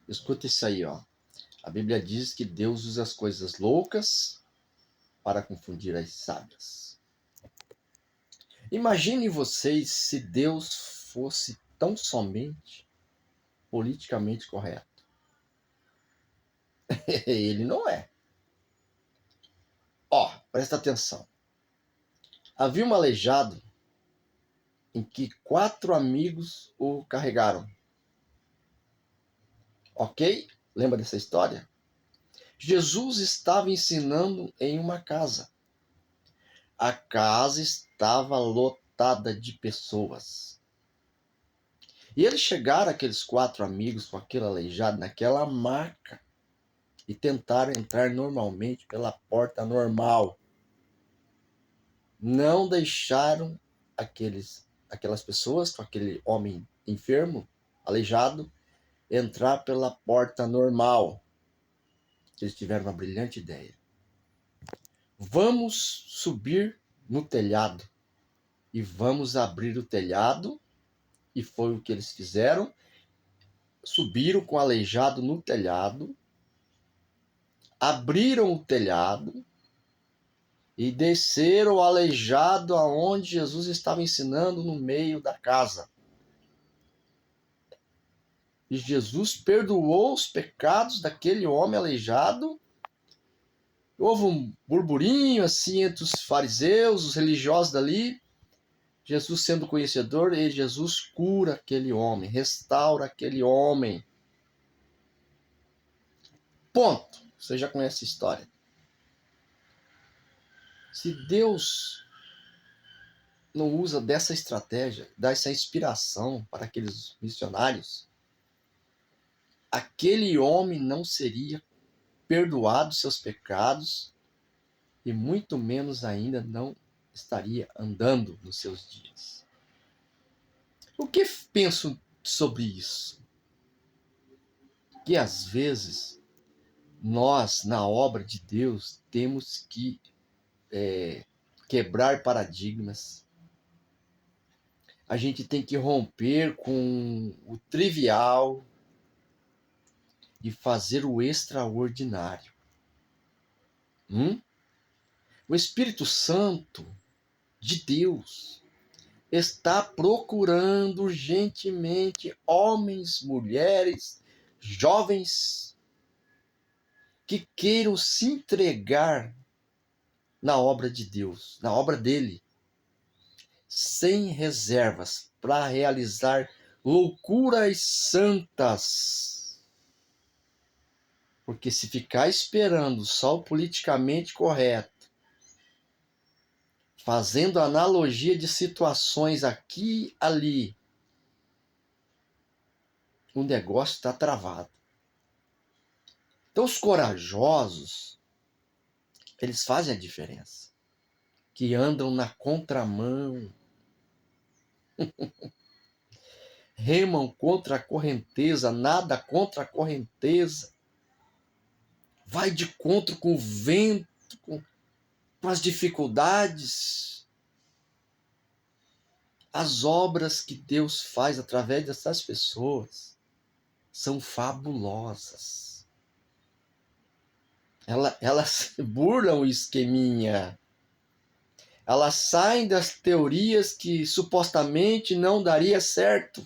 Escuta isso aí, ó. A Bíblia diz que Deus usa as coisas loucas para confundir as sábias. Imagine vocês se Deus fosse tão somente politicamente correto. Ele não é. Ó, presta atenção. Havia um aleijado em que 4 amigos o carregaram. Ok? Lembra dessa história? Jesus estava ensinando em uma casa. A casa estava lotada de pessoas. E eles chegaram, aqueles 4 amigos, com aquele aleijado, naquela maca, e tentaram entrar normalmente pela porta normal. Não deixaram aquelas pessoas, com aquele homem enfermo, aleijado, entrar pela porta normal. Eles tiveram uma brilhante ideia. Vamos subir no telhado e vamos abrir o telhado. E foi o que eles fizeram. Subiram com o aleijado no telhado, abriram o telhado e desceram o aleijado aonde Jesus estava ensinando, no meio da casa. E Jesus perdoou os pecados daquele homem aleijado. Houve um burburinho assim entre os fariseus, os religiosos dali. Jesus, sendo conhecedor, e Jesus cura aquele homem, restaura aquele homem. Ponto. Você já conhece a história. Se Deus não usa dessa estratégia, dessa inspiração para aqueles missionários, aquele homem não seria perdoado seus pecados e muito menos ainda não estaria andando nos seus dias. O que penso sobre isso? Que às vezes nós, na obra de Deus, temos que quebrar paradigmas. A gente tem que romper com o trivial e fazer o extraordinário. O Espírito Santo de Deus está procurando urgentemente homens, mulheres, jovens que queiram se entregar na obra de Deus, na obra dele, sem reservas, para realizar loucuras santas. Porque se ficar esperando só o politicamente correto, fazendo analogia de situações aqui e ali, o negócio está travado. Então os corajosos, eles fazem a diferença. Que andam na contramão. Remam contra a correnteza, nada contra a correnteza. Vai de encontro com o vento, com as dificuldades. As obras que Deus faz através dessas pessoas são fabulosas. Elas burlam o esqueminha. Elas saem das teorias que supostamente não daria certo.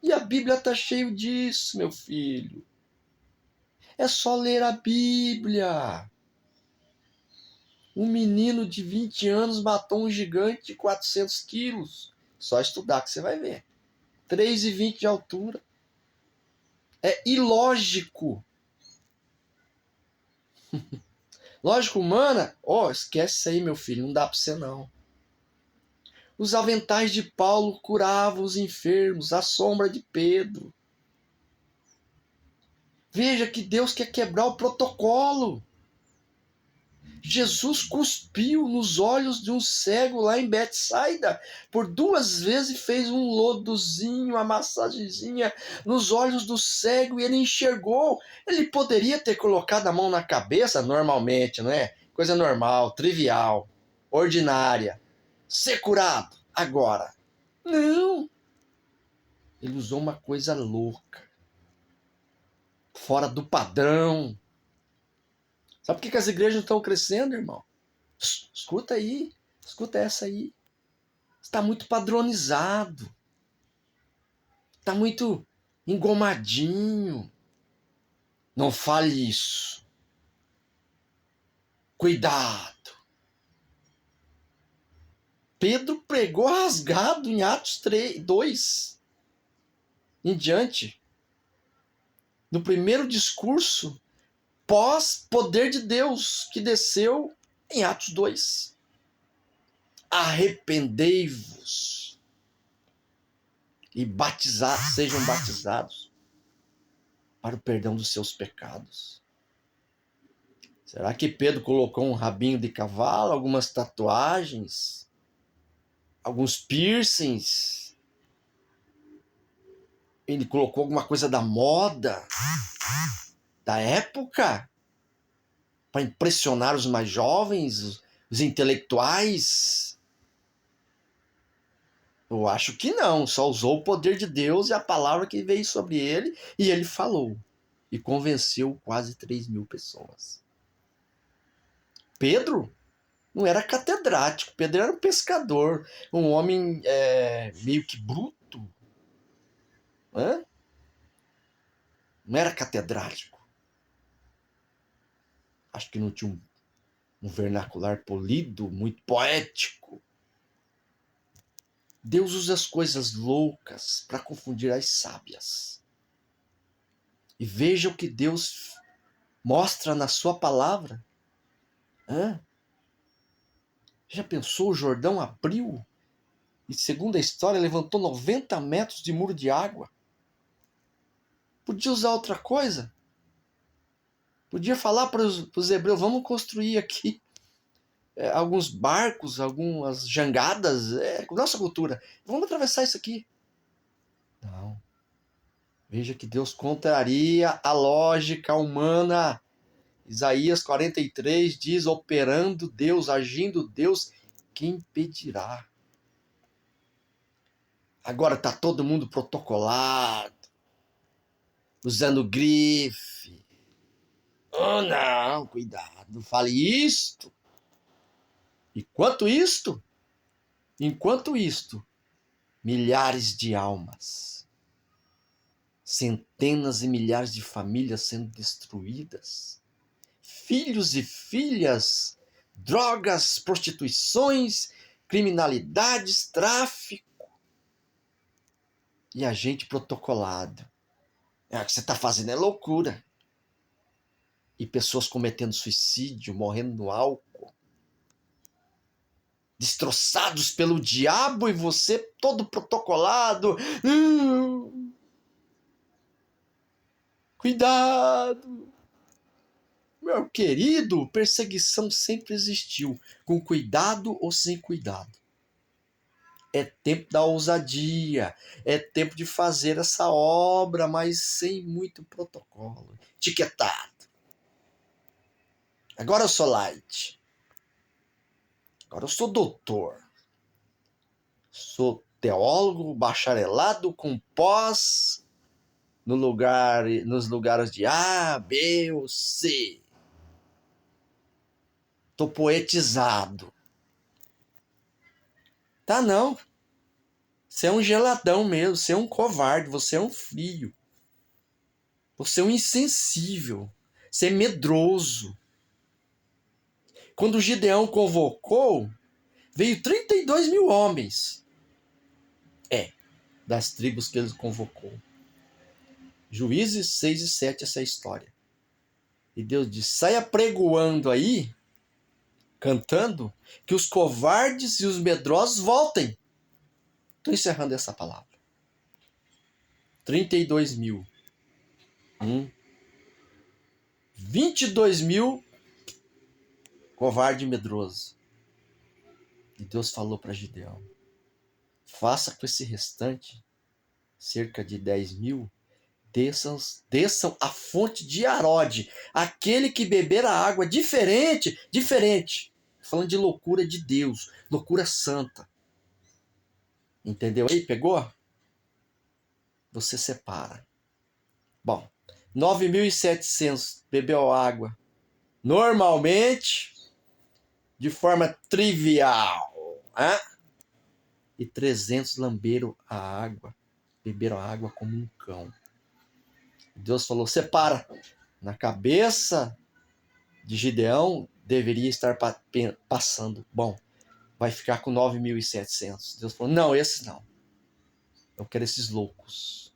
E a Bíblia está cheio disso, meu filho. É só ler a Bíblia. Um menino de 20 anos matou um gigante de 400 quilos. Só estudar que você vai ver. 3,20 de altura. É ilógico. Lógica humana? Esquece isso aí, meu filho. Não dá para você, não. Os aventais de Paulo curavam os enfermos, a sombra de Pedro. Veja que Deus quer quebrar o protocolo. Jesus cuspiu nos olhos de um cego lá em Betsaida. Por 2 vezes fez um lodozinho, uma massagenzinha nos olhos do cego e ele enxergou. Ele poderia ter colocado a mão na cabeça normalmente, não é? Coisa normal, trivial, ordinária. Ser curado agora. Não. Ele usou uma coisa louca. fora do padrão. Sabe por que as igrejas não estão crescendo, irmão? Escuta aí, escuta essa aí. Está muito padronizado. Está muito engomadinho. Não fale isso. Cuidado. Pedro pregou rasgado em Atos 2 em diante. No primeiro discurso pós-poder de Deus que desceu em Atos 2. Arrependei-vos e sejam batizados para o perdão dos seus pecados. Será que Pedro colocou um rabinho de cavalo, algumas tatuagens, alguns piercings? Ele colocou alguma coisa da moda, da época, para impressionar os mais jovens, os intelectuais? Eu acho que não, só usou o poder de Deus e a palavra que veio sobre ele, e ele falou, e convenceu quase 3.000 pessoas. Pedro não era catedrático, Pedro era um pescador, um homem meio que bruto. Não era catedrático. Acho que não tinha um vernacular polido, muito poético. Deus usa as coisas loucas para confundir as sábias. E veja o que Deus mostra na sua palavra. Já pensou, o Jordão abriu e, segundo a história, levantou 90 metros de muro de água. Podia usar outra coisa. Podia falar para os hebreus, vamos construir aqui alguns barcos, algumas jangadas, nossa cultura. Vamos atravessar isso aqui. Não. Veja que Deus contraria a lógica humana. Isaías 43 diz, operando Deus, agindo Deus, quem impedirá? Agora está todo mundo protocolado, usando grife. Oh, não, cuidado, não fale isto. Enquanto isto, milhares de almas, centenas e milhares de famílias sendo destruídas, filhos e filhas, drogas, prostituições, criminalidades, tráfico, e a gente protocolado. O que você está fazendo é loucura. E pessoas cometendo suicídio, morrendo no álcool, destroçados pelo diabo, e você todo protocolado. Cuidado! Meu querido, perseguição sempre existiu, com cuidado ou sem cuidado. É tempo da ousadia, é tempo de fazer essa obra, mas sem muito protocolo, etiquetado. Agora eu sou light. Agora eu sou doutor. Sou teólogo, bacharelado com pós nos lugares de A, B ou C. Tô poetizado. Tá não. Você é um geladão mesmo, você é um covarde, você é um frio. Você é um insensível. Você é medroso. Quando Gideão convocou, veio 32.000 homens. Das tribos que ele convocou. Juízes 6 e 7, essa é a história. E Deus diz, saia pregoando aí, cantando, que os covardes e os medrosos voltem. Estou encerrando essa palavra. 32.000. 22.000 covarde e medroso. E Deus falou para Gideão, faça com esse restante, cerca de 10.000, desçam a fonte de Arode, aquele que beber a água diferente, falando de loucura de Deus, loucura santa. Entendeu aí? Pegou? Você separa. Bom, 9.700 bebeu água normalmente, de forma trivial, né? E 300 lamberam a água, beberam a água como um cão. Deus falou: separa. Na cabeça de Gideão deveria estar passando, bom, vai ficar com 9.700. Deus falou: não, esses não. Eu quero esses loucos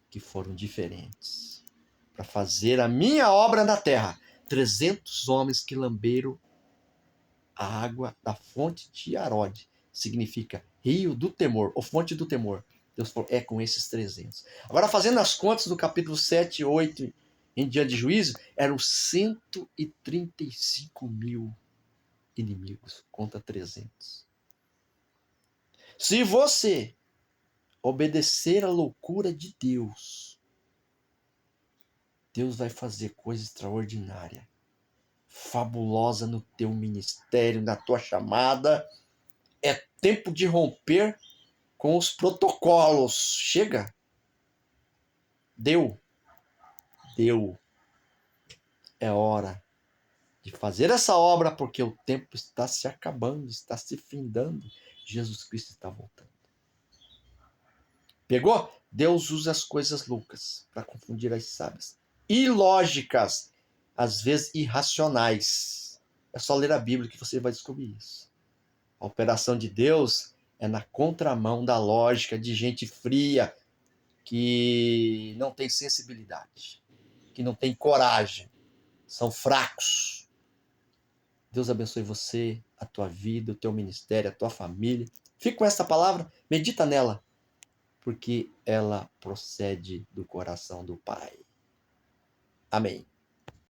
que foram diferentes para fazer a minha obra na terra. 300 homens que lamberam a água da fonte de Arode. Significa rio do temor, ou fonte do temor. Deus falou: é com esses 300. Agora, fazendo as contas do capítulo 7 e 8 em dia de juízo, eram 135 mil inimigos contra 300. Se você obedecer à loucura de Deus, Deus vai fazer coisa extraordinária, fabulosa no teu ministério, na tua chamada. É tempo de romper com os protocolos. Chega. Deu. É hora de fazer essa obra, porque o tempo está se acabando, está se findando. Jesus Cristo está voltando. Pegou? Deus usa as coisas loucas para confundir as sábias. Ilógicas, às vezes irracionais. É só ler a Bíblia que você vai descobrir isso. A operação de Deus é na contramão da lógica de gente fria, que não tem sensibilidade, que não tem coragem, são fracos. Deus abençoe você, a tua vida, o teu ministério, a tua família. Fica com essa palavra, medita nela, porque ela procede do coração do Pai. Amém.